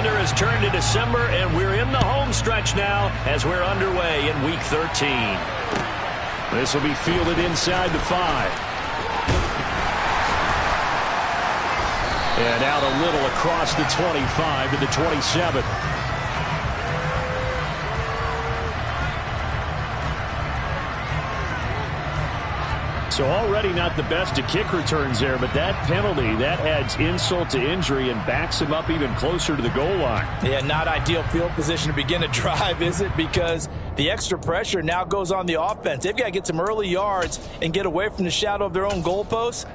calendar has turned to December, and we're in the home stretch now as we're underway in Week 13. This will be fielded inside the 5. And out a little across the 25 to the 27. So already not the best of kick returns there, but that penalty, that adds insult to injury and backs him up even closer to the goal line. Yeah, not ideal field position to begin a drive, is it? Because the extra pressure now goes on the offense. They've got to get some early yards and get away from the shadow of their own goalposts.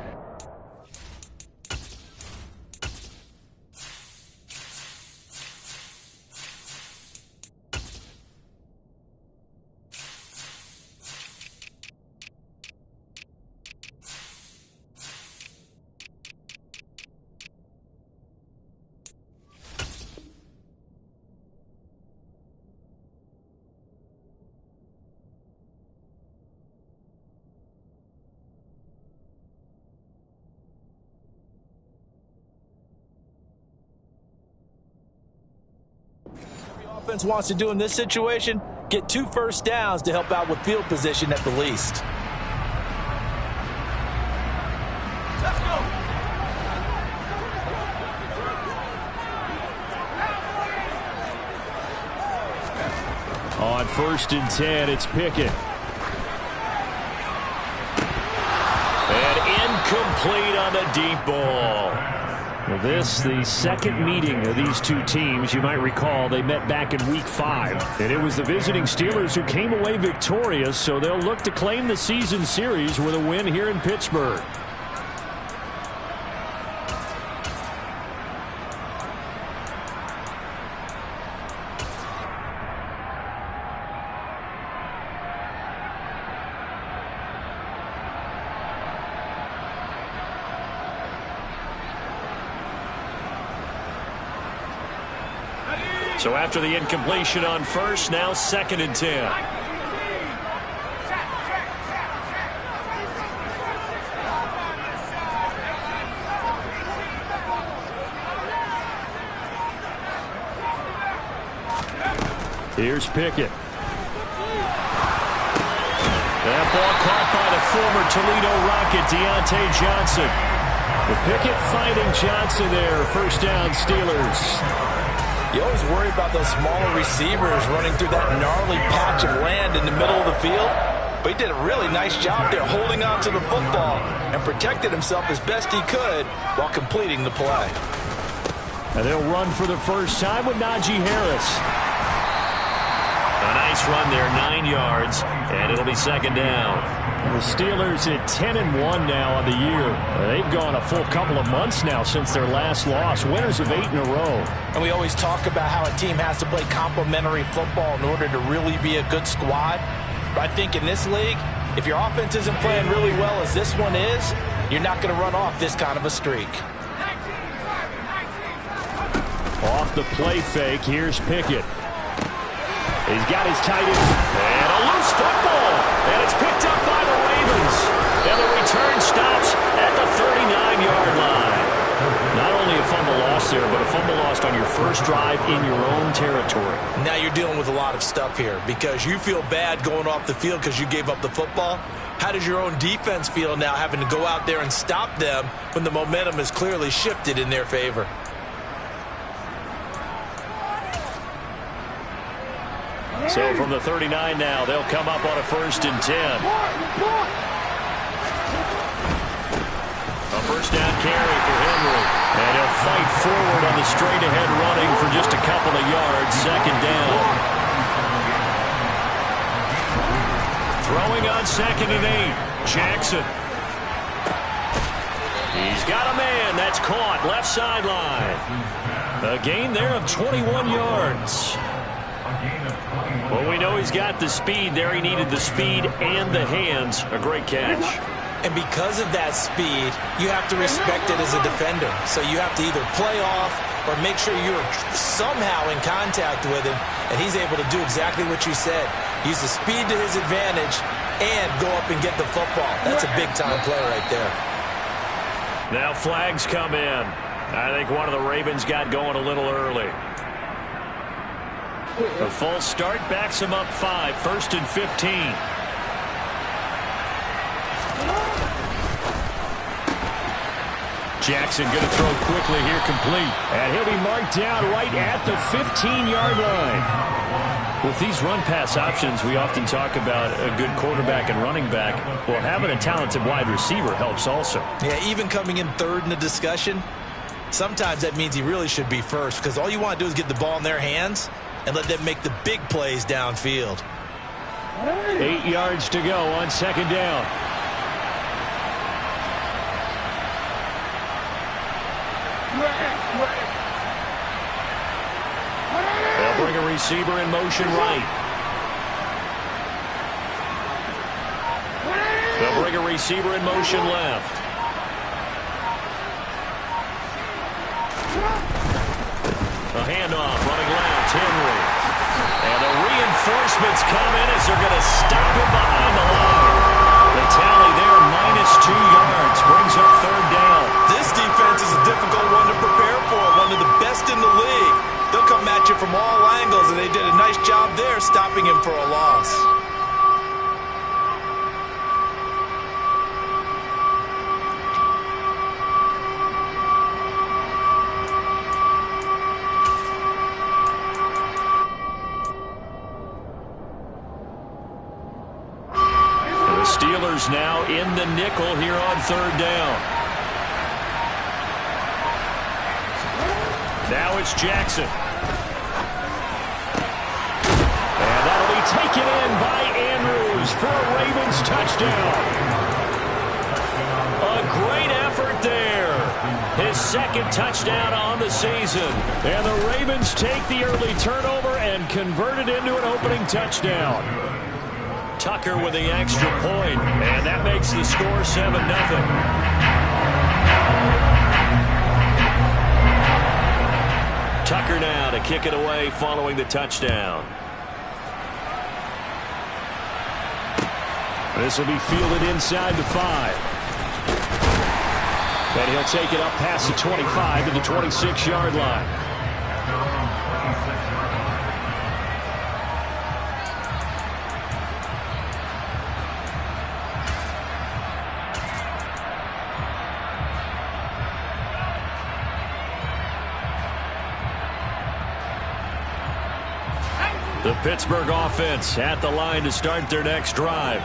Offense wants to do in this situation, get 2 first downs to help out with field position at the least. Let's go. On 1st and 10, it's Pickett. And incomplete on the deep ball. This, the second meeting of these two teams. You might recall they met back in Week 5. And it was the visiting Steelers who came away victorious, so they'll look to claim the season series with a win here in Pittsburgh. So after the incompletion on 1st, now 2nd and 10. Here's Pickett. That ball caught by the former Toledo Rocket, Deontay Johnson. The Pickett fighting Johnson there. 1st down, Steelers. You always worry about those smaller receivers running through that gnarly patch of land in the middle of the field. But he did a really nice job there holding on to the football and protected himself as best he could while completing the play. And they'll run for the first time with Najee Harris. A nice run there, 9 yards, and it'll be 2nd down. The Steelers at 10-1 now on the year. They've gone a full couple of months now since their last loss. Winners of 8 in a row. And we always talk about how a team has to play complementary football in order to really be a good squad. But I think in this league, if your offense isn't playing really well as this one is, you're not going to run off this kind of a streak. Off the play fake, here's Pickett. He's got his tight end. And a loose football. And it's picked up by the Ravens. And the return stops at the 39-yard line. Not only a fumble loss there, but a fumble lost on your first drive in your own territory. Now you're dealing with a lot of stuff here because you feel bad going off the field because you gave up the football. How does your own defense feel now having to go out there and stop them when the momentum is clearly shifted in their favor? So from the 39 now, they'll come up on a 1st and 10. A 1st down carry for Henry. And he'll fight forward on the straight-ahead running for just a couple of yards. 2nd down. Throwing on 2nd and 8. Jackson. He's got a man. That's caught. Left sideline. A gain there of 21 yards. Well, we know he's got the speed there. He needed the speed and the hands. A great catch. And because of that speed, you have to respect it as a defender. So you have to either play off or make sure you're somehow in contact with him. And he's able to do exactly what you said. Use the speed to his advantage and go up and get the football. That's a big-time play right there. Now flags come in. I think one of the Ravens got going a little early. A false start backs him up 5, 1st and 15. Jackson going to throw quickly here, complete. And he'll be marked down right at the 15-yard line. With these run-pass options, we often talk about a good quarterback and running back. Well, having a talented wide receiver helps also. Yeah, even coming in third in the discussion, sometimes that means he really should be first, because all you want to do is get the ball in their hands and let them make the big plays downfield. 8 yards to go on 2nd down. They'll bring a receiver in motion right. They'll bring a receiver in motion left. A handoff running left, Henry. And the reinforcements come in as they're going to stop him behind the line. The tally there, -2 yards, brings up 3rd down. This defense is a difficult one to prepare for, one of the best in the league. They'll come at you from all angles, and they did a nice job there stopping him for a loss. Steelers now in the nickel here on 3rd down. Now it's Jackson. And that'll be taken in by Andrews for a Ravens touchdown. A great effort there. His 2nd touchdown on the season. And the Ravens take the early turnover and convert it into an opening touchdown. Tucker with the extra point, and that makes the score 7-0. Tucker now to kick it away following the touchdown. This will be fielded inside the 5. And he'll take it up past the 25 to the 26-yard line. The Pittsburgh offense at the line to start their next drive.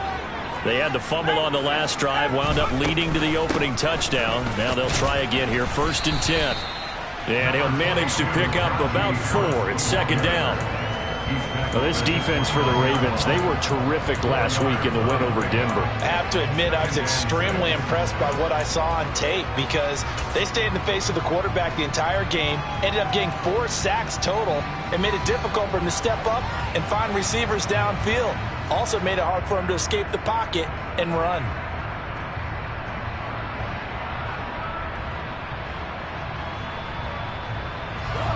They had the fumble on the last drive, wound up leading to the opening touchdown. Now they'll try again here, 1st and 10. And he'll manage to pick up about 4. It's 2nd down. Well, this defense for the Ravens, they were terrific last week in the win over Denver. I have to admit, I was extremely impressed by what I saw on tape because they stayed in the face of the quarterback the entire game, ended up getting 4 sacks total, and made it difficult for him to step up and find receivers downfield. Also made it hard for him to escape the pocket and run.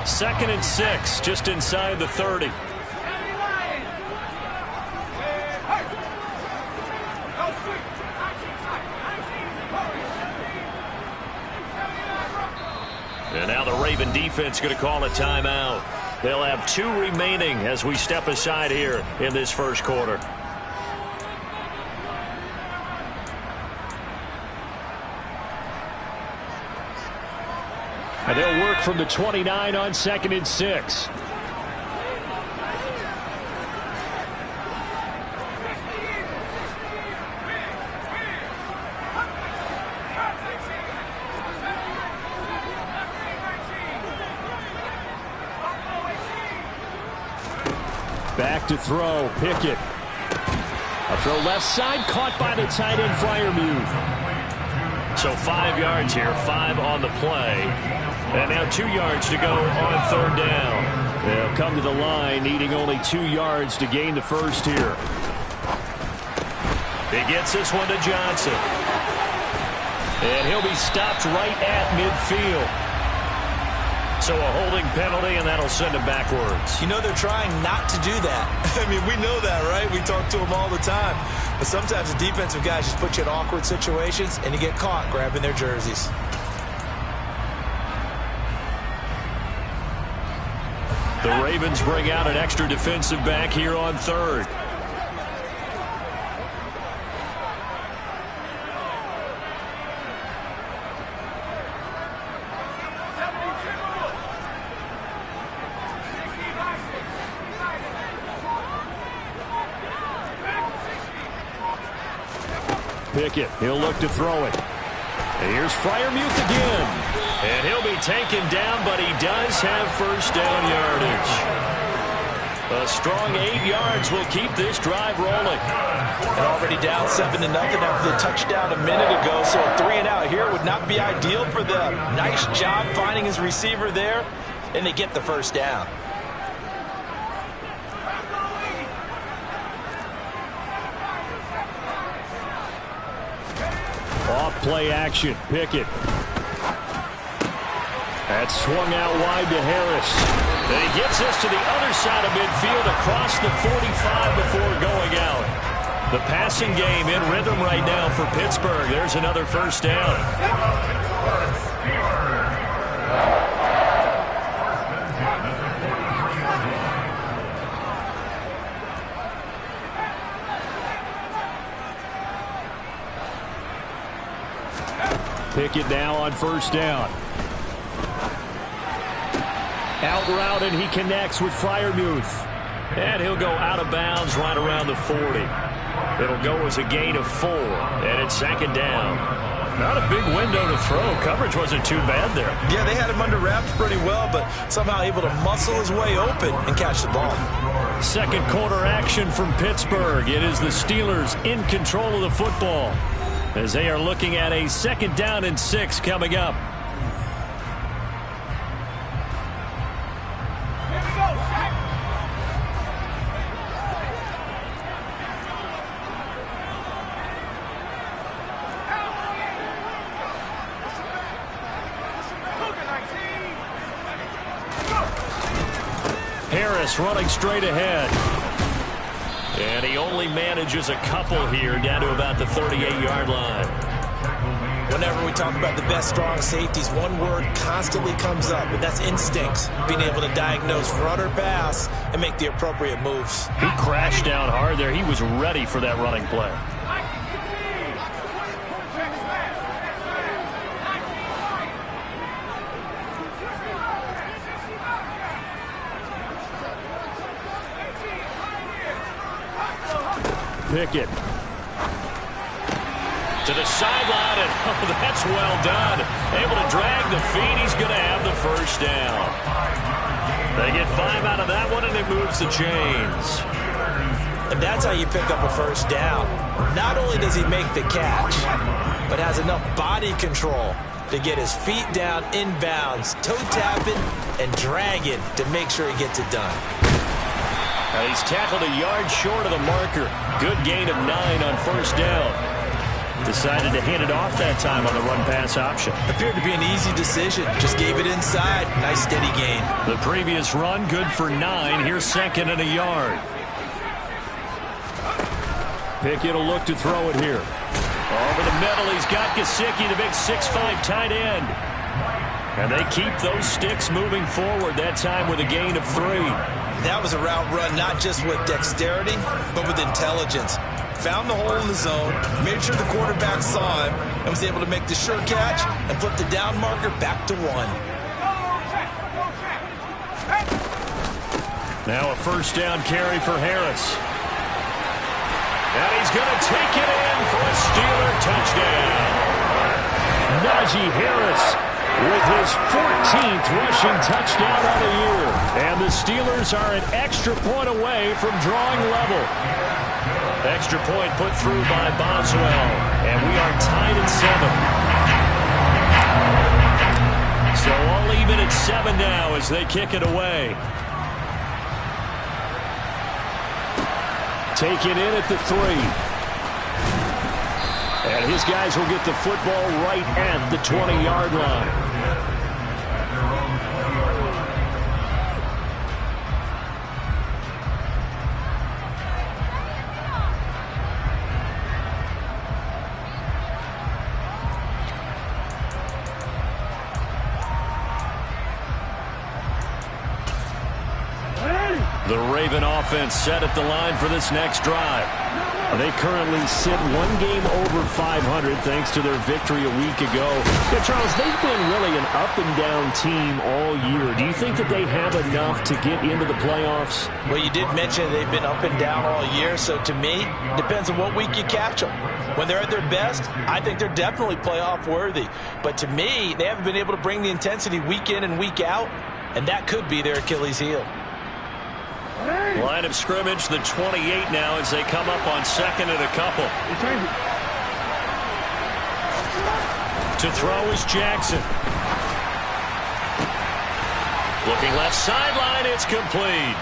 Second and 6, just inside the 30. And now the Raven defense going to call a timeout. They'll have 2 remaining as we step aside here in this first quarter. And they'll work from the 29 on 2nd and 6. Back to throw, Pickett. A throw left side, caught by the tight end, Freiermuth. So 5 yards here, 5 on the play. And now 2 yards to go on 3rd down. They'll come to the line, needing only 2 yards to gain the first here. He gets this one to Johnson. And he'll be stopped right at midfield. So a holding penalty, and that'll send him backwards. You know, they're trying not to do that. I mean, we know that, right? We talk to them all the time. But sometimes the defensive guys just put you in awkward situations, and you get caught grabbing their jerseys. The Ravens bring out an extra defensive back here on third. Pickett, he'll look to throw it. And here's Freiermuth again. And he'll be taken down, but he does have first down yardage. A strong 8 yards will keep this drive rolling. And already down 7-0 after the touchdown a minute ago, so a 3 and out here would not be ideal for them. Nice job finding his receiver there, and they get the first down. Off play action, Pickett. That's swung out wide to Harris. And he gets us to the other side of midfield across the 45 before going out. The passing game in rhythm right now for Pittsburgh. There's another first down. Pickett now on first down. Out route, and he connects with Freiermuth. And he'll go out of bounds right around the 40. It'll go as a gain of 4, and it's second down. Not a big window to throw. Coverage wasn't too bad there. Yeah, they had him under wraps pretty well, but somehow able to muscle his way open and catch the ball. Second quarter action from Pittsburgh. It is the Steelers in control of the football as they are looking at a second down and 6 coming up. Harris running straight ahead. And he only manages a couple here down to about the 38-yard line. Whenever we talk about the best strong safeties, one word constantly comes up, and that's instincts. Being able to diagnose run or pass and make the appropriate moves. He crashed down hard there. He was ready for that running play. Pickett to the sideline, and oh, that's well done. Able to drag the feet. He's going to have the first down. They get 5 out of that one, and it moves the chains. And that's how you pick up a first down. Not only does he make the catch, but has enough body control to get his feet down inbounds, toe tapping and dragging to make sure he gets it done. Now he's tackled a yard short of the marker. Good gain of 9 on first down. Decided to hand it off that time on the run-pass option. Appeared to be an easy decision. Just gave it inside. Nice steady gain. The previous run, good for 9. Here's second and a yard. Pickett will look to throw it here. Over the middle, he's got Gesicki, the big 6'5" tight end. And they keep those sticks moving forward, that time with a gain of 3. That was a route run not just with dexterity, but with intelligence. Found the hole in the zone, made sure the quarterback saw him, and was able to make the sure catch and flip the down marker back to 1. Now a first down carry for Harris. And he's going to take it in for a Steeler touchdown. Najee Harris with his 14th rushing touchdown of the year. And the Steelers are an extra point away from drawing level. Extra point put through by Boswell. And we are tied at 7. So all even at 7 now as they kick it away. Taken in at the 3. And his guys will get the football right at the 20-yard line. The Raven offense set at the line for this next drive. They currently sit one game over 500 thanks to their victory a week ago. Yeah, Charles, they've been really an up-and-down team all year. Do you think that they have enough to get into the playoffs? Well, you did mention they've been up and down all year, so to me, depends on what week you catch them. When they're at their best, I think they're definitely playoff worthy. But to me, they haven't been able to bring the intensity week in and week out, and that could be their Achilles heel. Line of scrimmage, the 28 now as they come up on second and a couple. To throw is Jackson. Looking left sideline, it's complete.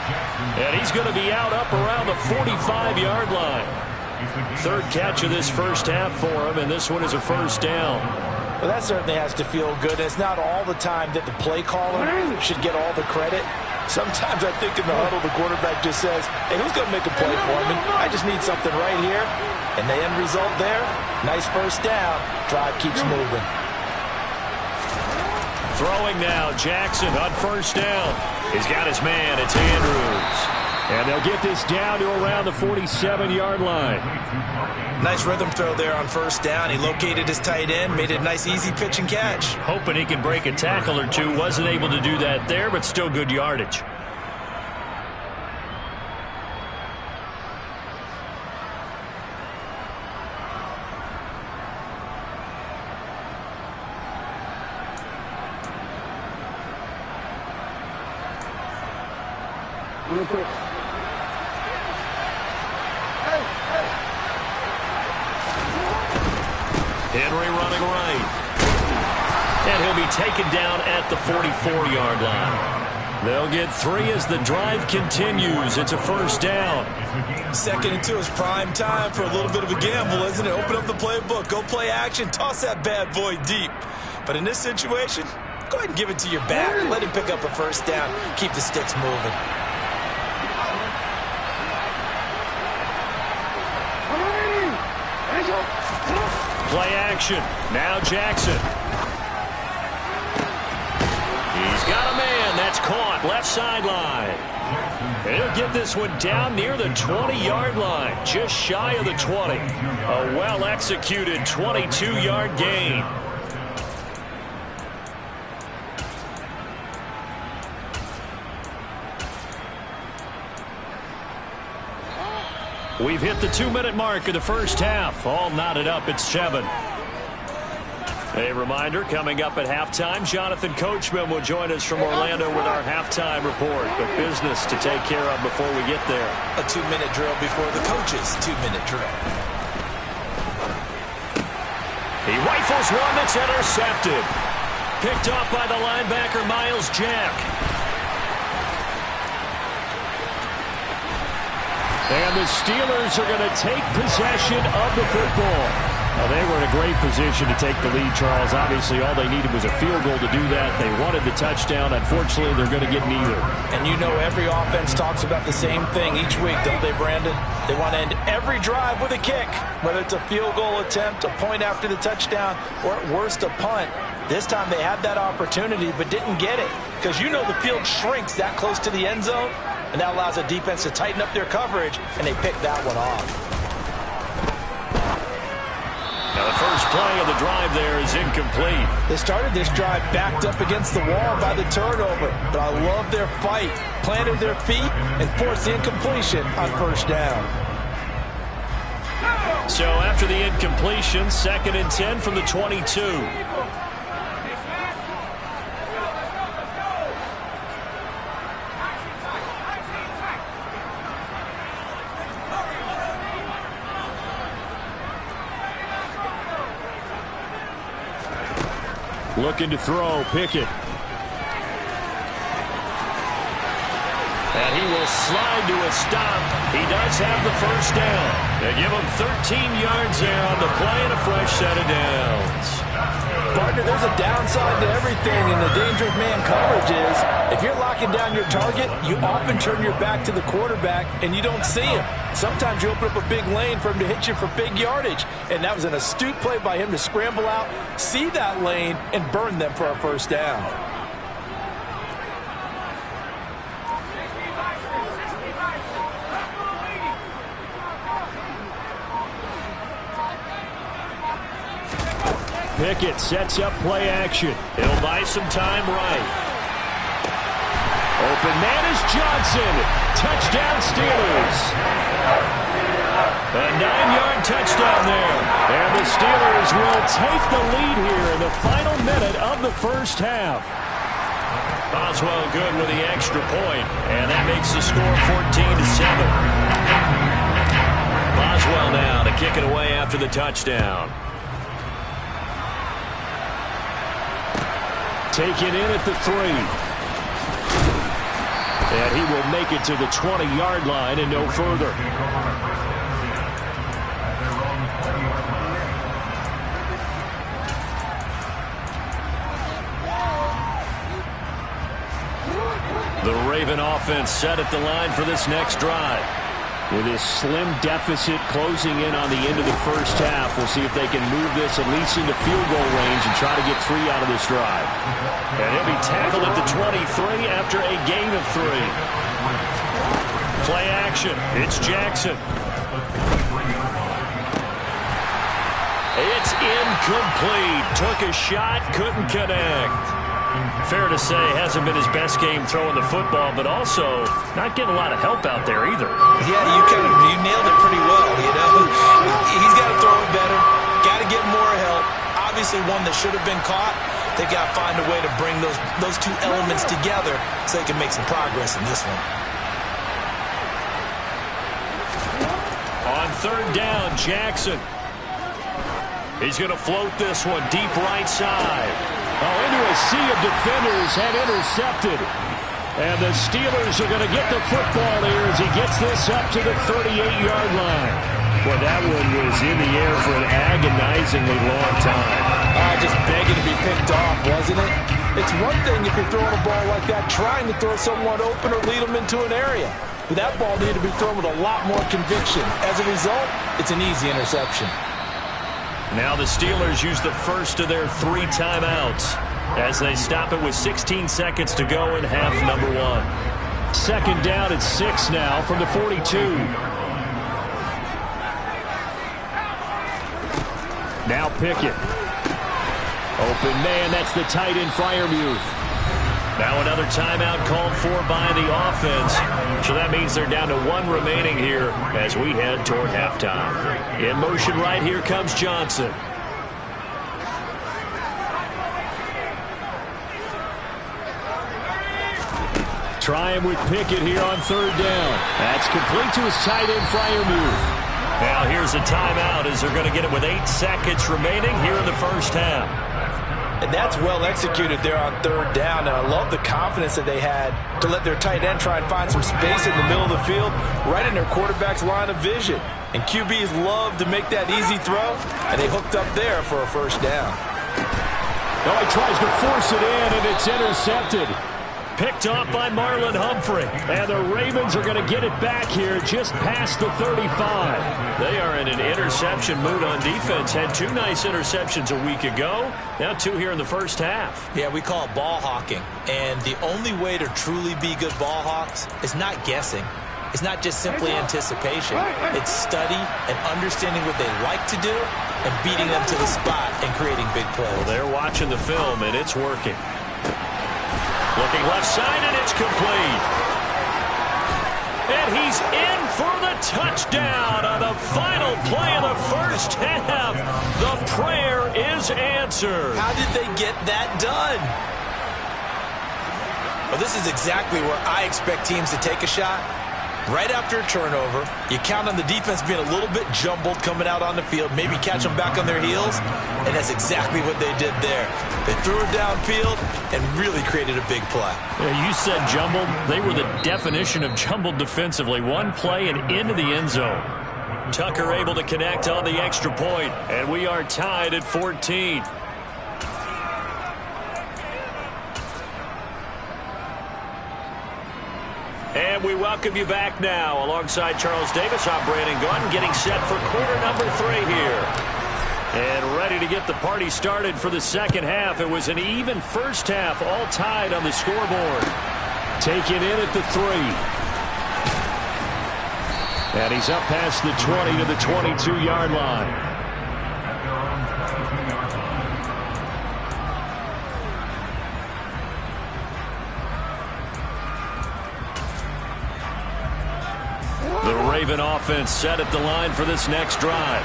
And he's going to be out up around the 45-yard line. Third catch of this first half for him, and this one is a first down. Well, that certainly has to feel good. It's not all the time that the play caller should get all the credit. Sometimes I think in the huddle, the quarterback just says, hey, who's going to make a play for me? I just need something right here. And the end result there, nice first down. Drive keeps moving. Throwing now, Jackson on first down. He's got his man, it's Andrews. And they'll get this down to around the 47-yard line. Nice rhythm throw there on first down. He located his tight end, made it a nice easy pitch and catch. Hoping he can break a tackle or two. Wasn't able to do that there, but still good yardage. Real quick. Henry running right. And he'll be taken down at the 44-yard line. They'll get 3 as the drive continues. It's a first down. Second and 2 is prime time for a little bit of a gamble, isn't it? Open up the playbook, go play action, toss that bad boy deep. But in this situation, go ahead and give it to your back. Let him pick up a first down. Keep the sticks moving. Play action. Now Jackson. He's got a man. That's caught. Left sideline. And he'll get this one down near the 20-yard line. Just shy of the 20. A well-executed 22-yard gain. We've hit the 2-minute mark of the first half. All knotted up at 7. A reminder, coming up at halftime, Jonathan Coachman will join us from Orlando with our halftime report. But business to take care of before we get there. A 2-minute drill before the coach's 2-minute drill. He rifles one that's intercepted. Picked off by the linebacker, Miles Jack. And the Steelers are going to take possession of the football. Well, they were in a great position to take the lead, Charles. Obviously, all they needed was a field goal to do that. They wanted the touchdown. Unfortunately, they're going to get neither. And you know every offense talks about the same thing each week, don't they, Brandon? They want to end every drive with a kick, whether it's a field goal attempt, a point after the touchdown, or at worst, a punt. This time they had that opportunity but didn't get it because you know the field shrinks that close to the end zone. And that allows the defense to tighten up their coverage, and they pick that one off. Now the first play of the drive there is incomplete. They started this drive backed up against the wall by the turnover, but I love their fight. Planted their feet and forced the incompletion on first down. So after the incompletion, 2nd and 10 from the 22. Looking to throw, Pickett. And he will slide to a stop. He does have the first down. They give him 13 yards there on the play and a fresh set of downs. Partner, there's a downside to everything, and the danger of man coverage is if you're locking down your target, you often turn your back to the quarterback and you don't see him. Sometimes you open up a big lane for him to hit you for big yardage, and that was an astute play by him to scramble out, see that lane, and burn them for a first down. Pickett sets up play action. It'll buy some time right. Open man is Johnson. Touchdown Steelers. A 9-yard touchdown there. And the Steelers will take the lead here in the final minute of the first half. Boswell good with the extra point, and that makes the score 14-7. Boswell now to kick it away after the touchdown. Taken in at the 3. And he will make it to the 20-yard line and no further. The Raven offense set at the line for this next drive. With this slim deficit closing in on the end of the first half, we'll see if they can move this at least into field goal range and try to get 3 out of this drive. And he'll be tackled at the 23 after a gain of 3. Play action. It's Jackson. It's incomplete. Took a shot, couldn't connect. Fair to say, hasn't been his best game throwing the football, but also not getting a lot of help out there either. Yeah, you nailed it pretty well, you know. He's got to throw it better, got to get more help. Obviously one that should have been caught. They've got to find a way to bring those two elements together so they can make some progress in this one. On third down, Jackson. He's going to float this one deep right side. Into a sea of defenders and intercepted. And the Steelers are going to get the football here as he gets this up to the 38-yard line. Well, that one was in the air for an agonizingly long time. Just begging to be picked off, wasn't it? It's one thing if you're throwing a ball like that, trying to throw someone open or lead them into an area. But that ball needed to be thrown with a lot more conviction. As a result, it's an easy interception. Now the Steelers use the first of their 3 timeouts as they stop it with 16 seconds to go in half number 1. Second down at 6 now from the 42. Now Pickett. Open man, that's the tight end Freiermuth. Now another timeout called for by the offense. So that means they're down to 1 remaining here as we head toward halftime. In motion right here comes Johnson. Trying with Pickett here on third down. That's complete to his tight end Freiermuth. Now here's a timeout as they're going to get it with 8 seconds remaining here in the first half. And that's well executed there on third down. And I love the confidence that they had to let their tight end try and find some space in the middle of the field, right in their quarterback's line of vision. And QBs love to make that easy throw, and they hooked up there for a first down. Oh, he tries to force it in, and it's intercepted. Picked off by Marlon Humphrey. And the Ravens are going to get it back here just past the 35. They are in an interception mood on defense. Had 2 nice interceptions a week ago. Now 2 here in the first half. Yeah, we call it ball hawking. And the only way to truly be good ball hawks is not guessing. It's not just simply anticipation. It's study and understanding what they like to do and beating them to the spot and creating big plays. Well, they're watching the film, and it's working. Looking left side, and it's complete. And he's in for the touchdown on the final play of the first half. The prayer is answered. How did they get that done? Well, this is exactly where I expect teams to take a shot. Right after a turnover, you count on the defense being a little bit jumbled coming out on the field, maybe catch them back on their heels, and that's exactly what they did there. They threw it downfield and really created a big play. Yeah, you said jumbled. They were the definition of jumbled defensively. One play and into the end zone. Tucker able to connect on the extra point, and we are tied at 14. And we welcome you back now. Alongside Charles Davis, I'm Brandon Gordon, getting set for quarter number 3 here. And ready to get the party started for the second half. It was an even first half, all tied on the scoreboard. Taken in at the 3. And he's up past the 20 to the 22-yard line. The Raven offense set at the line for this next drive.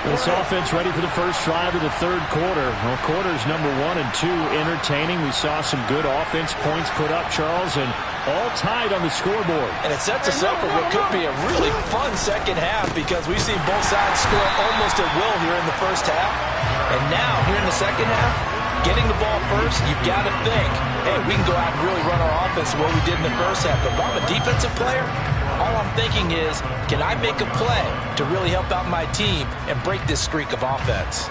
This offense ready for the first drive of the third quarter. Well, quarters number 1 and 2 entertaining. We saw some good offense points put up, Charles, and all tied on the scoreboard. And it sets us up for what could be a really fun second half because we've seen both sides score almost at will here in the first half. And now, here in the second half, getting the ball first, you've got to think, hey, we can go out and really run our offense the way we did in the first half. But if I'm a defensive player, all I'm thinking is, can I make a play to really help out my team and break this streak of offense?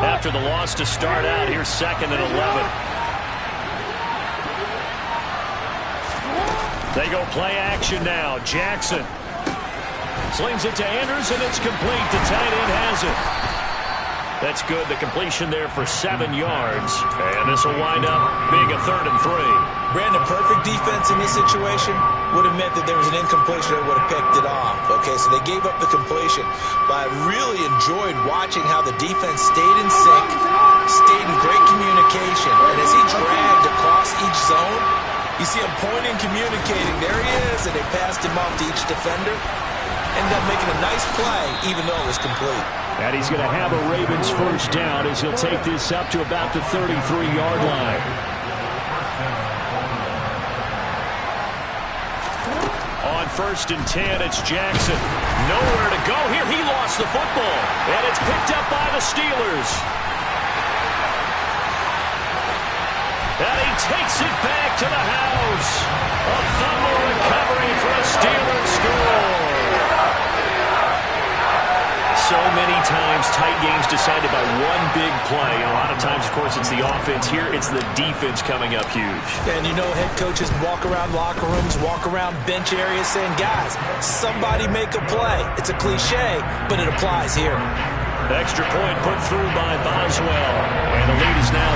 After the loss to start out, here's 2nd and 11. They go play action now. Jackson slings it to Andrews, and it's complete. The tight end has it. That's good. The completion there for 7 yards. And this will wind up being a 3rd and 3. Brandon, perfect defense in this situation would have meant that there was an incompletion that would have picked it off. Okay, so they gave up the completion. But I really enjoyed watching how the defense stayed in sync, stayed in great communication. And as he dragged across each zone, you see him pointing, communicating. There he is, and they passed him off to each defender. Ended up making a nice play, even though it was complete. And he's going to have a Ravens first down as he'll take this up to about the 33-yard line. On 1st and 10, it's Jackson. Nowhere to go here. He lost the football, and it's picked up by the Steelers. And he takes it back to the house. A fumble recovery for a Steelers score. So many times tight games decided by one big play. A lot of times, of course, it's the offense. Here, it's the defense coming up huge. And you know, head coaches walk around locker rooms, walk around bench areas saying, guys, somebody make a play. It's a cliche, but it applies here. Extra point put through by Boswell. And the lead is now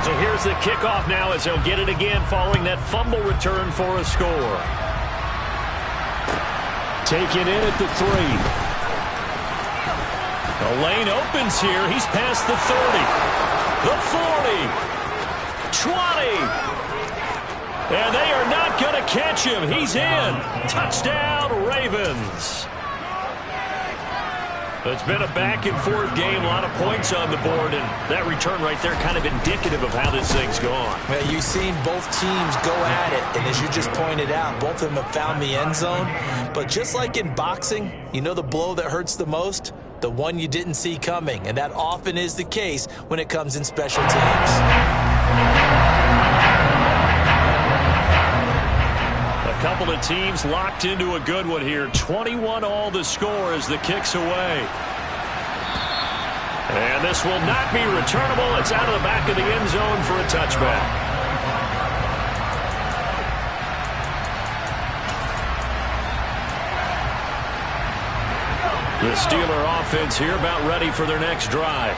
21-14. So here's the kickoff now as they'll get it again following that fumble return for a score. Taken in at the 3. The lane opens here. He's past the 30. The 40. 20. And they are not going to catch him. He's in. Touchdown, Ravens. It's been a back-and-forth game, a lot of points on the board, and that return right there kind of indicative of how this thing's gone. Well, you've seen both teams go at it, and as you just pointed out, both of them have found the end zone. But just like in boxing, you know the blow that hurts the most? The one you didn't see coming, and that often is the case when it comes in special teams. A couple of teams locked into a good one here. 21 all the score as the kick's away. And this will not be returnable. It's out of the back of the end zone for a touchback. The Steeler offense here about ready for their next drive.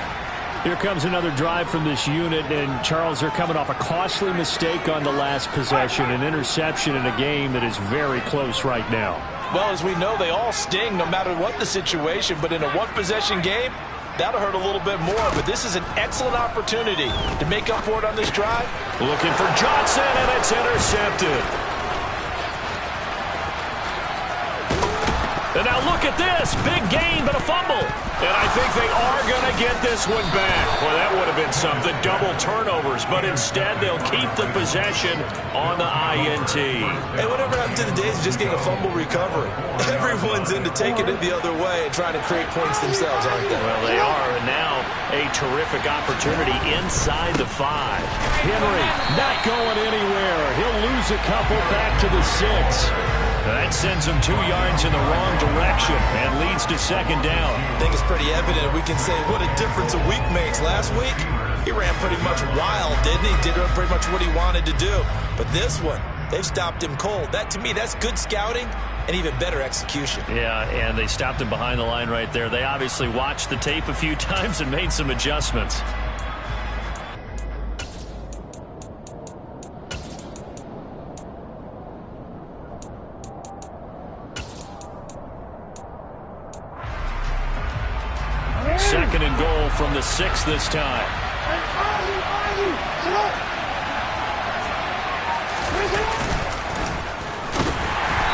Here comes another drive from this unit, and Charles, they're coming off a costly mistake on the last possession, an interception in a game that is very close right now. Well, as we know, they all sting no matter what the situation, but in a one-possession game, that'll hurt a little bit more. But this is an excellent opportunity to make up for it on this drive. Looking for Johnson, and it's intercepted. And now look at this. Big gain, but a fumble. And I think they are going to get this one back. Well, that would have been something. Double turnovers. But instead, they'll keep the possession on the INT. Hey, whatever happened to the days of just getting a fumble recovery? Everyone's into taking it the other way and trying to create points themselves, aren't they? Well, they are. And now a terrific opportunity inside the 5. Henry not going anywhere. He'll lose a couple back to the 6. That sends him 2 yards in the wrong direction and leads to second down. I think it's pretty evident. We can say what a difference a week makes. Last week, he ran pretty much wild, didn't he? Did pretty much what he wanted to do. But this one, they've stopped him cold. That, to me, that's good scouting and even better execution. Yeah, and they stopped him behind the line right there. They obviously watched the tape a few times and made some adjustments. Second and goal from the 6 this time.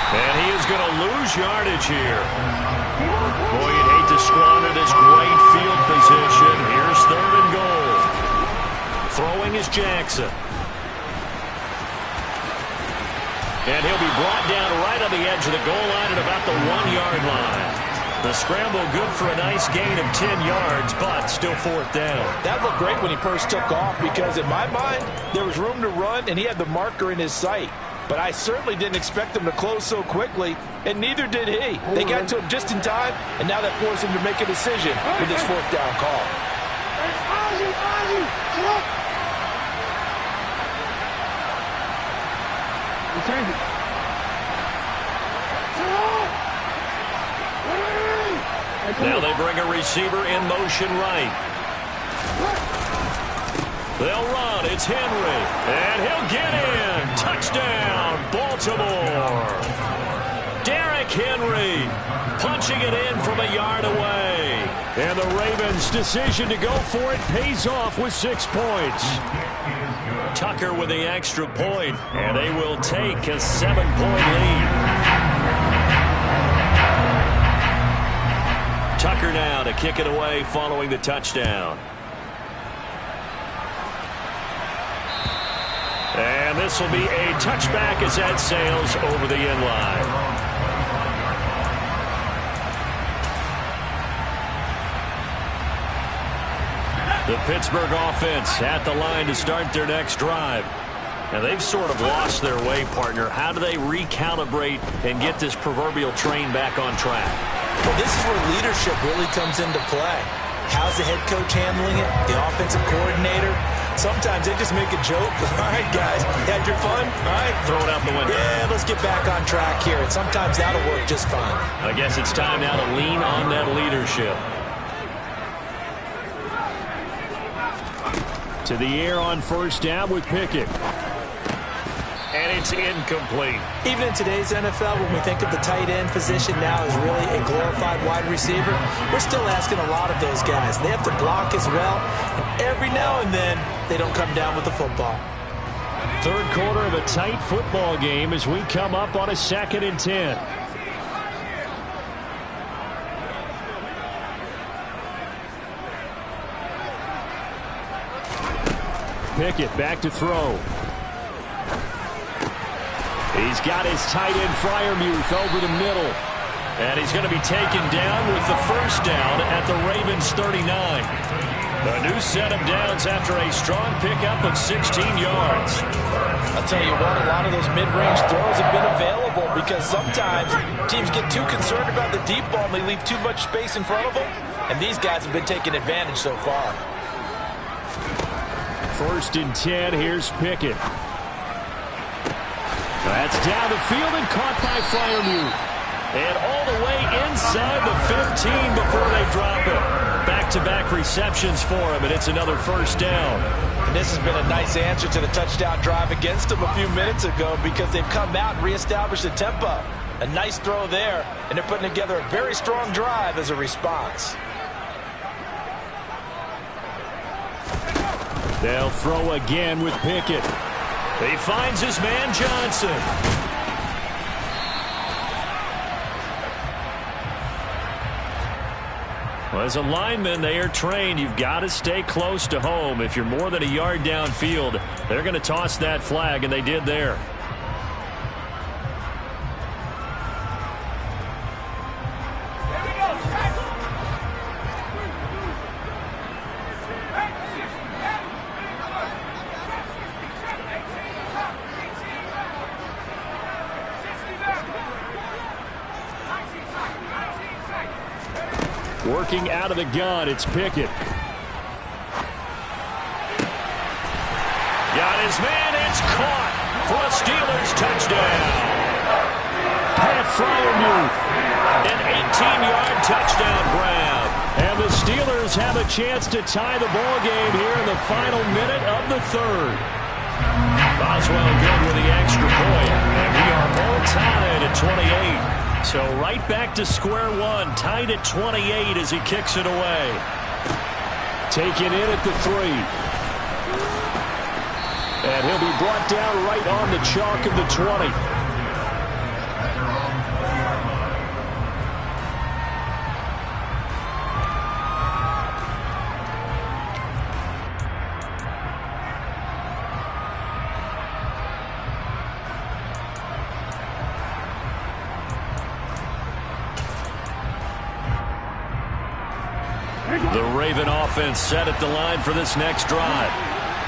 And he is going to lose yardage here. Boy, you'd hate to squander this great field position. Here's third and goal. Throwing is Jackson. And he'll be brought down right on the edge of the goal line at about the 1-yard line. The scramble good for a nice gain of 10 yards, but still fourth down. That looked great when he first took off because in my mind, there was room to run and he had the marker in his sight. But I certainly didn't expect him to close so quickly, and neither did he. They got to him just in time, and now that forced him to make a decision with this fourth down call. Now they bring a receiver in motion right. They'll run. It's Henry. And he'll get in. Touchdown, Baltimore. Derrick Henry punching it in from a yard away. And the Ravens' decision to go for it pays off with 6 points. Tucker with the extra point, and they will take a 7-point lead. Tucker now to kick it away following the touchdown. And this will be a touchback as that sails over the end line. The Pittsburgh offense at the line to start their next drive. Now they've sort of lost their way, partner. How do they recalibrate and get this proverbial train back on track? Well, this is where leadership really comes into play. How's the head coach handling it? The offensive coordinator? Sometimes they just make a joke. All right, guys, had your fun? All right. Throw it out the window. Yeah, let's get back on track here. And sometimes that'll work just fine. I guess it's time now to lean on that leadership. To the air on first down with Pickett. And it's incomplete. Even in today's NFL, when we think of the tight end position now as really a glorified wide receiver, we're still asking a lot of those guys. They have to block as well, and every now and then, they don't come down with the football. Third quarter of a tight football game as we come up on a 2nd and 10. Pickett back to throw. He's got his tight end Freiermuth over the middle. And he's going to be taken down with the first down at the Ravens 39. A new set of downs after a strong pickup of 16 yards. I'll tell you what, a lot of those mid-range throws have been available because sometimes teams get too concerned about the deep ball and they leave too much space in front of them. And these guys have been taking advantage so far. 1st and 10, here's Pickett. That's down the field and caught by Freiermuth. And all the way inside the 15 before they drop it. Back-to-back receptions for him, and it's another first down. And this has been a nice answer to the touchdown drive against them a few minutes ago because they've come out and reestablished the tempo. A nice throw there, and they're putting together a very strong drive as a response. They'll throw again with Pickett. He finds his man Johnson. Well, as a lineman, they are trained. You've got to stay close to home. If you're more than a yard downfield, they're going to toss that flag, and they did there. Working out of the gun, it's Pickett. Got his man, it's caught for a Steelers touchdown. Fryermuth. An 18-yard touchdown grab. And the Steelers have a chance to tie the ball game here in the final minute of the third. Boswell good with the extra point. And we are all tied at 28. So right back to square one. Tied at 28 as he kicks it away. Taken in at the 3. And he'll be brought down right on the chalk of the 20. The Raven offense set at the line for this next drive.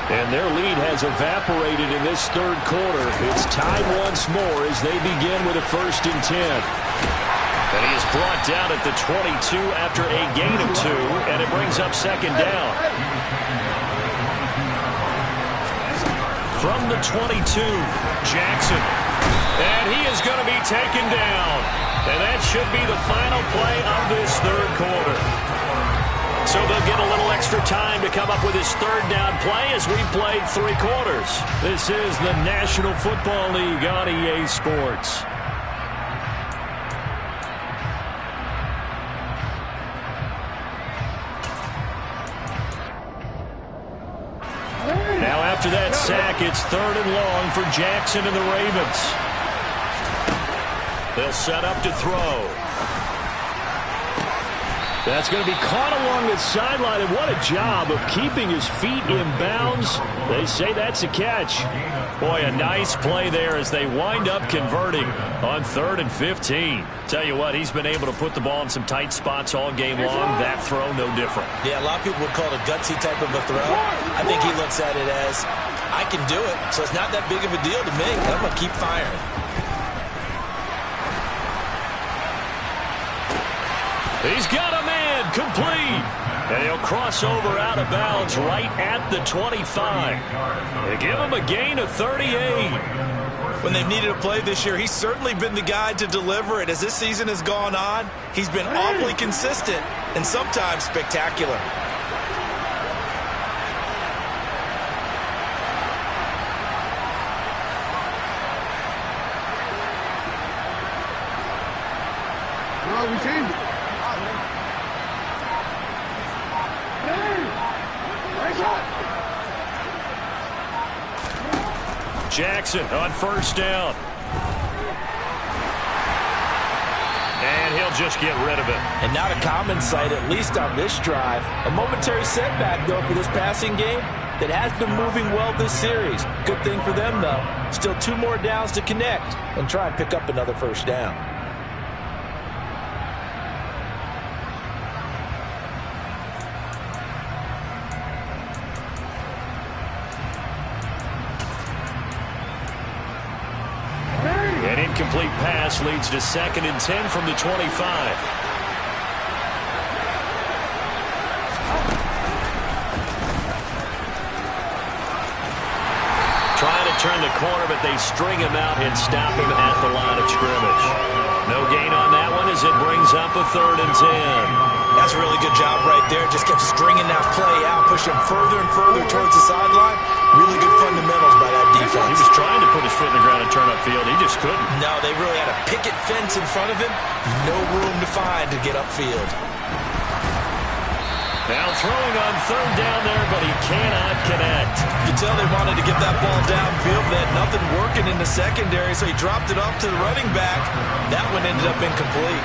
And their lead has evaporated in this third quarter. It's tied once more as they begin with a 1st and 10. And he is brought down at the 22 after a gain of 2, and it brings up 2nd down. From the 22, Jackson. And he is going to be taken down. And that should be the final play of this third quarter. So they'll get a little extra time to come up with his 3rd down play as we played 3 quarters. This is the National Football League on EA Sports. Now after that sack, it's 3rd and long for Jackson and the Ravens. They'll set up to throw. That's going to be caught along the sideline, and what a job of keeping his feet in bounds. They say that's a catch. Boy, a nice play there as they wind up converting on 3rd and 15. Tell you what, he's been able to put the ball in some tight spots all game long. That throw, no different. Yeah, a lot of people would call it a gutsy type of a throw. I think he looks at it as, I can do it, so it's not that big of a deal to me. I'm going to keep firing. He's got a man complete. And he'll cross over out of bounds right at the 25. They give him a gain of 38. When they've needed a play this year, he's certainly been the guy to deliver it. As this season has gone on, he's been awfully consistent and sometimes spectacular. We changed it. Jackson on 1st down. And he'll just get rid of it. And not a common sight, at least on this drive. A momentary setback, though, for this passing game that has been moving well this series. Good thing for them, though. Still 2 more downs to connect and try and pick up another 1st down. An incomplete pass leads to 2nd and 10 from the 25. Trying to turn the corner, but they string him out and stop him at the line of scrimmage. No gain on that one as it brings up a 3rd and 10. That's a really good job right there. Just kept stringing that play out, pushing further and further towards the sideline. Really good fundamentals by that defense. He was trying to put his foot in the ground and turn upfield. He just couldn't. No, they really had a picket fence in front of him. No room to find to get upfield. Now throwing on 3rd down there, but he cannot connect. You can tell they wanted to get that ball downfield. They had nothing working in the secondary, so he dropped it off to the running back. That one ended up incomplete.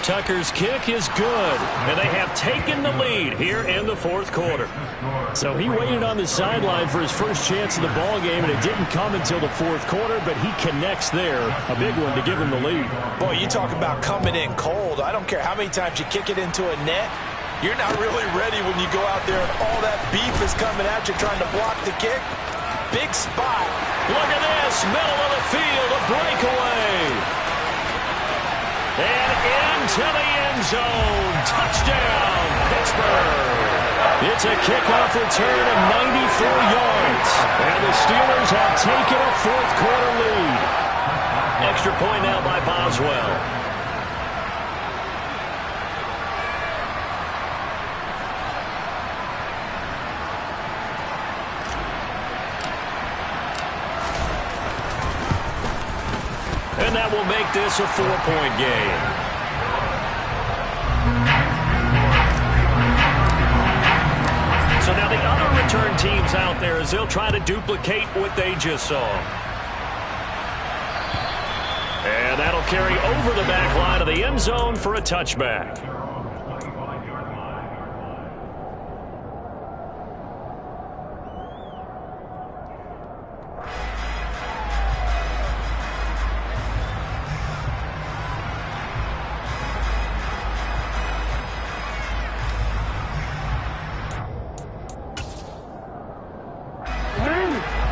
Tucker's kick is good, and they have taken the lead here in the 4th quarter. So he waited on the sideline for his first chance of the ball game, and it didn't come until the 4th quarter, but he connects there. A big one to give him the lead. Boy, you talk about coming in cold. I don't care how many times you kick it into a net. You're not really ready when you go out there and all that beef is coming at you trying to block the kick. Big spot. Look at this, middle of the field, a breakaway. And into the end zone. Touchdown, Pittsburgh. It's a kickoff return of 94 yards. And the Steelers have taken a fourth quarter lead. Extra point now by Boswell. And that will make this a 4-point game. So now the other return teams out there as they'll try to duplicate what they just saw. And that'll carry over the back line of the end zone for a touchback.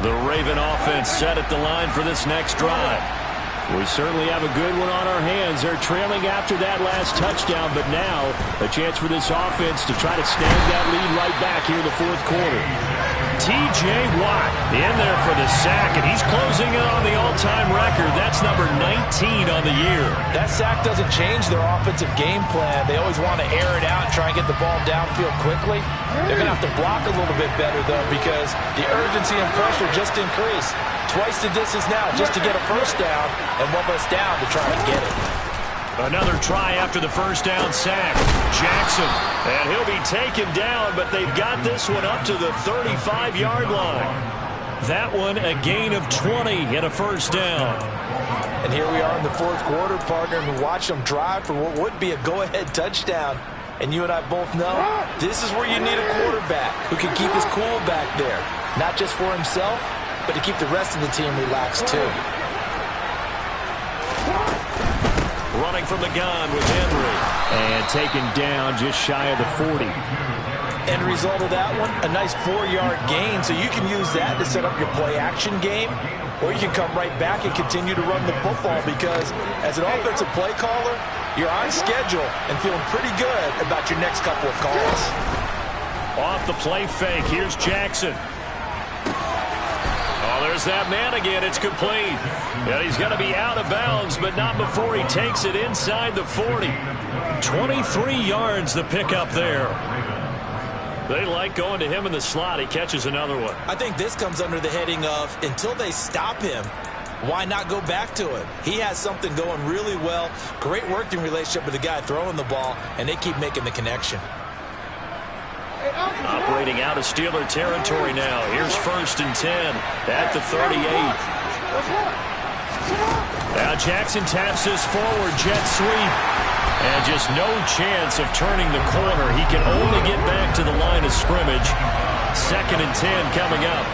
The Raven offense set at the line for this next drive. We certainly have a good one on our hands. They're trailing after that last touchdown, but now a chance for this offense to try to snag that lead right back here in the fourth quarter. T.J. Watt in there for the sack, and he's closing in on the all-time record. That's number 19 on the year. That sack doesn't change their offensive game plan. They always want to air it out and try and get the ball downfield quickly. They're going to have to block a little bit better, though, because the urgency and pressure just increased. Twice the distance now just to get a first down, and one less down to try and get it. Another try after the first down sack. Jackson, and he'll be taken down, but they've got this one up to the 35-yard line. That one a gain of 20 and a first down. And here we are in the fourth quarter, partner, and we watch them drive for what would be a go-ahead touchdown. And you and I both know this is where you need a quarterback who can keep his cool back there, not just for himself, but to keep the rest of the team relaxed too. Running from the gun with Henry. And taken down just shy of the 40. End result of that one, a nice 4-yard gain. So you can use that to set up your play-action game, or you can come right back and continue to run the football because as an offensive play caller, you're on schedule and feeling pretty good about your next couple of calls. Off the play fake, here's Jackson. Oh, there's that man again. It's complete. And he's going to be out of bounds, but not before he takes it inside the 40. 23 yards the pickup there. They like going to him in the slot. He catches another one. I think this comes under the heading of until they stop him, why not go back to him? He has something going really well. Great working relationship with the guy throwing the ball, and they keep making the connection. Operating out of Steeler territory now. Here's 1st and 10 at the 38. Now Jackson taps this forward jet sweep. And just no chance of turning the corner. He can only get back to the line of scrimmage. 2nd and 10 coming up.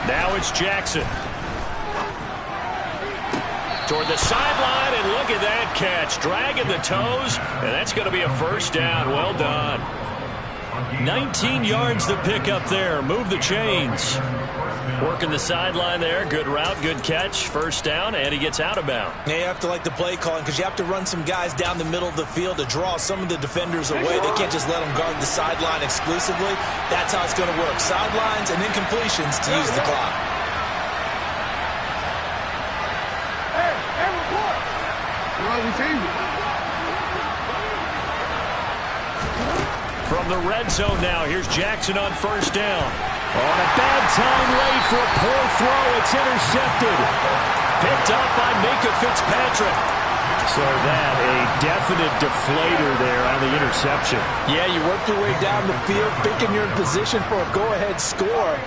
Now it's Jackson. Toward the sideline, and look at that catch. Dragging the toes, and that's going to be a first down. Well done. 19 yards to pick up there. Move the chains. Working the sideline there. Good route, good catch. First down, and he gets out of bounds. Yeah, you have to like the play calling because you have to run some guys down the middle of the field to draw some of the defenders away. They can't just let them guard the sideline exclusively. That's how it's going to work. Sidelines and incompletions to use the clock. We changed it. From the red zone now, here's Jackson on first down. On a bad time late for a poor throw. It's intercepted. Picked up by Minka Fitzpatrick. So that a definite deflator there on the interception. Yeah, you work your way down the field thinking you're in position for a go-ahead score.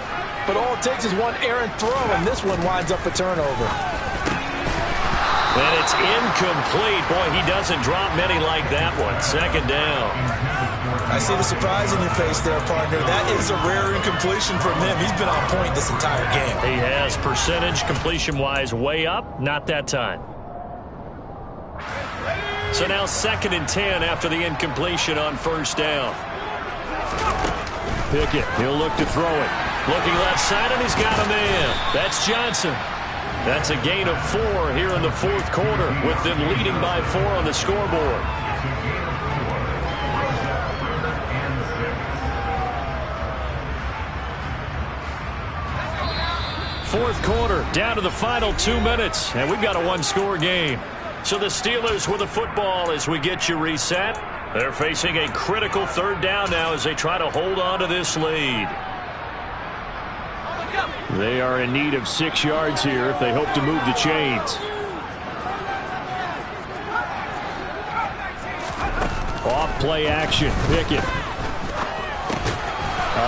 But all it takes is one errant throw, and this one winds up a turnover. And it's incomplete. Boy, he doesn't drop many like that one. 2nd down. I see the surprise in your face there, partner. That is a rare incompletion from him. He's been on point this entire game. He has. Percentage completion-wise way up. Not that time. So now 2nd and 10 after the incompletion on first down. Pickett, he'll look to throw it. Looking left side, and he's got a man. That's Johnson. That's a gain of 4 here in the fourth quarter, with them leading by 4 on the scoreboard. Fourth quarter, down to the final 2 minutes, and we've got a one-score game. So the Steelers with the football as we get you reset. They're facing a critical third down now as they try to hold on to this lead. They are in need of 6 yards here if they hope to move the chains. Off play action, Pickett.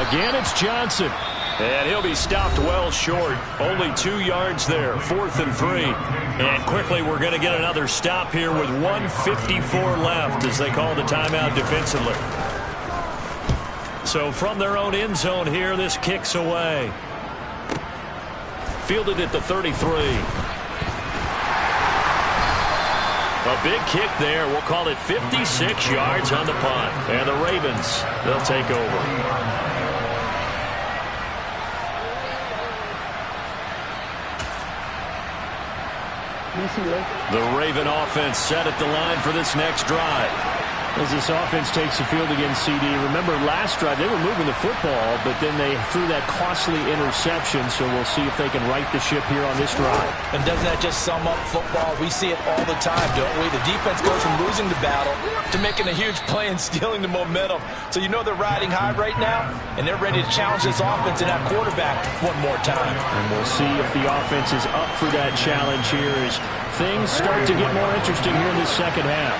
Again, it's Johnson. And he'll be stopped well short. Only 2 yards there, 4th and 3. And quickly we're going to get another stop here with 1:54 left as they call the timeout defensively. So from their own end zone here, this kicks away. Fielded at the 33. A big kick there. We'll call it 56 yards on the punt. And the Ravens, they'll take over. The Raven offense set at the line for this next drive. As this offense takes the field against CD, remember last drive they were moving the football, but then they threw that costly interception, so we'll see if they can right the ship here on this drive. And doesn't that just sum up football? We see it all the time, don't we? The defense goes from losing the battle to making a huge play and stealing the momentum. So you know they're riding high right now, and they're ready to challenge this offense and that quarterback one more time. And we'll see if the offense is up for that challenge here as things start to get more interesting here in the second half.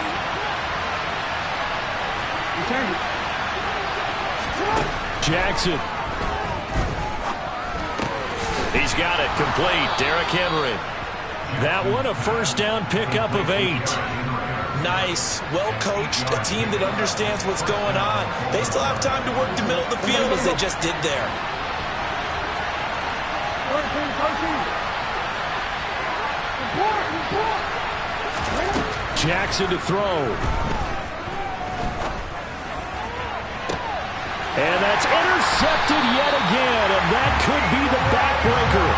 Jackson. He's got it complete. Derrick Henry. That one a first down pickup of 8. Nice, well coached, a team that understands what's going on. They still have time to work the middle of the field as they just did there. Jackson to throw. And that's intercepted yet again, and that could be the backbreaker.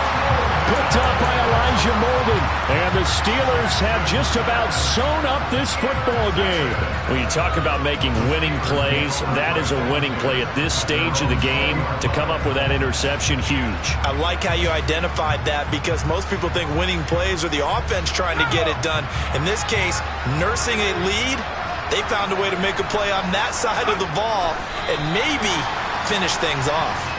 Picked up by Elijah Molden, and the Steelers have just about sewn up this football game. When you talk about making winning plays, that is a winning play at this stage of the game. To come up with that interception, huge. I like how you identified that because most people think winning plays are the offense trying to get it done. In this case, nursing a lead, they found a way to make a play on that side of the ball and maybe finish things off.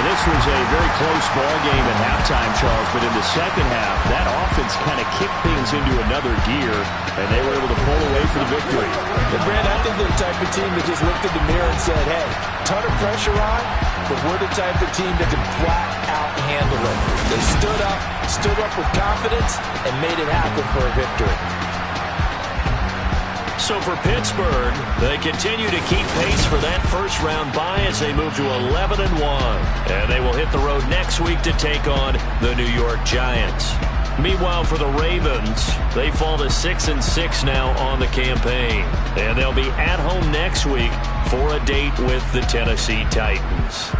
This was a very close ball game at halftime, Charles, but in the second half, that offense kind of kicked things into another gear, and they were able to pull away for the victory. And Brand, I think they're the type of team that just looked in the mirror and said, hey, ton of pressure on, but we're the type of team that can flat out handle it. They stood up with confidence, and made it happen for a victory. So for Pittsburgh, they continue to keep pace for that first-round bye as they move to 11-1. And they will hit the road next week to take on the New York Giants. Meanwhile, for the Ravens, they fall to 6-6 now on the campaign. And they'll be at home next week for a date with the Tennessee Titans.